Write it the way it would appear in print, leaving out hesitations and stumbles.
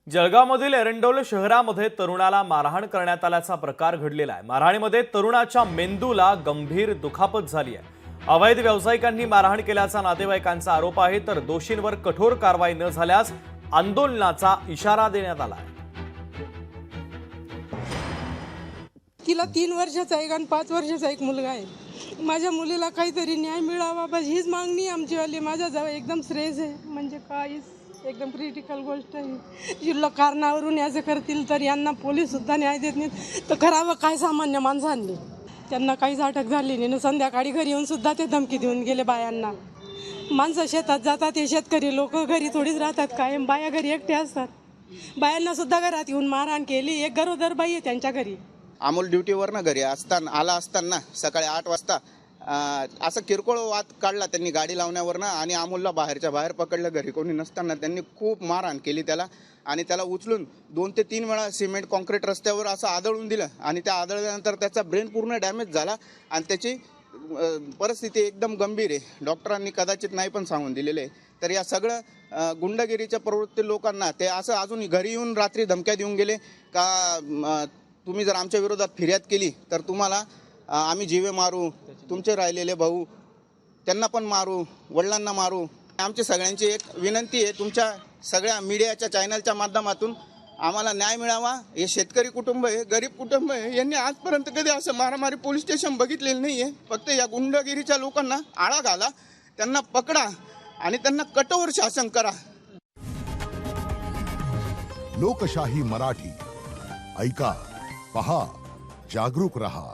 जळगावमधील एरंडोल शहरामध्ये तरुणाला मारहाण करण्यात आल्याचा प्रकार घडलेला आहे। मारहाणीमध्ये तरुणाच्या मेंदूला गंभीर दुखापत झाली आहे। अवैध व्यावसायिकांनी मारहाण केल्याचा नातेवाईकांचा आरोप आहे, तर दोषींवर कठोर कारवाई न झाल्यास आंदोलनाचा इशारा देण्यात आला आहे। तिला 3 वर्षाचा एक आणि 5 वर्षाचा एक मुलगा आहे। माझ्या मुलीला काहीतरी न्याय मिळावा बस हीच मागणी आमचीवाली। माझ्याजवळ एकदम श्रेयस आहे, म्हणजे काहीच एकदम क्रिटिकल गोष्ट आहे। जिल्हा कारणावरून याचं करतील तर यांना पोलीस सुद्धा न्याय देत नाहीत, तर करावं काय सामान्य माणसांनी? त्यांना काहीच अटक झाली नाही। संध्याकाळी घरी येऊन सुद्धा ते धमकी देऊन गेले बायांना। माणसं शेतात जातात, हे शेतकरी लोक घरी थोडीच राहतात कायम, बाया घरी एकट्या असतात। बायांना सुद्धा घरात येऊन मारहाण केली। एक गरोदर बाई आहे त्यांच्या घरी। अमोल ड्युटीवरनं घरी आला असताना सकाळी 8 वाजता असं किरकोळ वाद काढला त्यांनी गाडी लावण्यावरनं, आणि अमोलला बाहेरच्या बाहेर पकडलं। घरी कोणी नसताना त्यांनी खूप मारहाण केली त्याला, आणि त्याला उचलून 2 ते 3 वेळा सिमेंट कॉन्क्रीट रस्त्यावर असं आदळून दिलं, आणि त्या आदळल्यानंतर त्याचा ब्रेन पूर्ण डॅमेज झाला आणि त्याची परिस्थिती एकदम गंभीर आहे। डॉक्टरांनी कदाचित नाही पण सांगून दिलेलं आहे। तर या सगळं गुंडगिरीच्या प्रवृत्ती लोकांना ते असं अजून घरी येऊन रात्री धमक्या देऊन गेले का तुम्ही जर आमच्या विरोधात फिर्याद केली तर तुम्हाला आम्ही जीवे मारू, तुमचे राहिलेले भाऊ त्यांना पण मारू, वडिलांना मारू। आमची सगळ्यांची एक विनंती आहे, तुमच्या सगळ्या मीडियाच्या चॅनलच्या माध्यमातून आम्हाला न्याय मिळावा। हे शेतकरी कुटुंब आहे, गरीब कुटुंब आहे, यांनी आजपर्यंत कधी असं मारामारी पोलीस स्टेशन बघितलेलं नाही आहे। फक्त या गुंडगिरीच्या लोकांना आळा घाला, त्यांना पकडा आणि त्यांना कठोर शासन करा। लोकशाही मराठी ऐका, पहा, जागरूक रहा।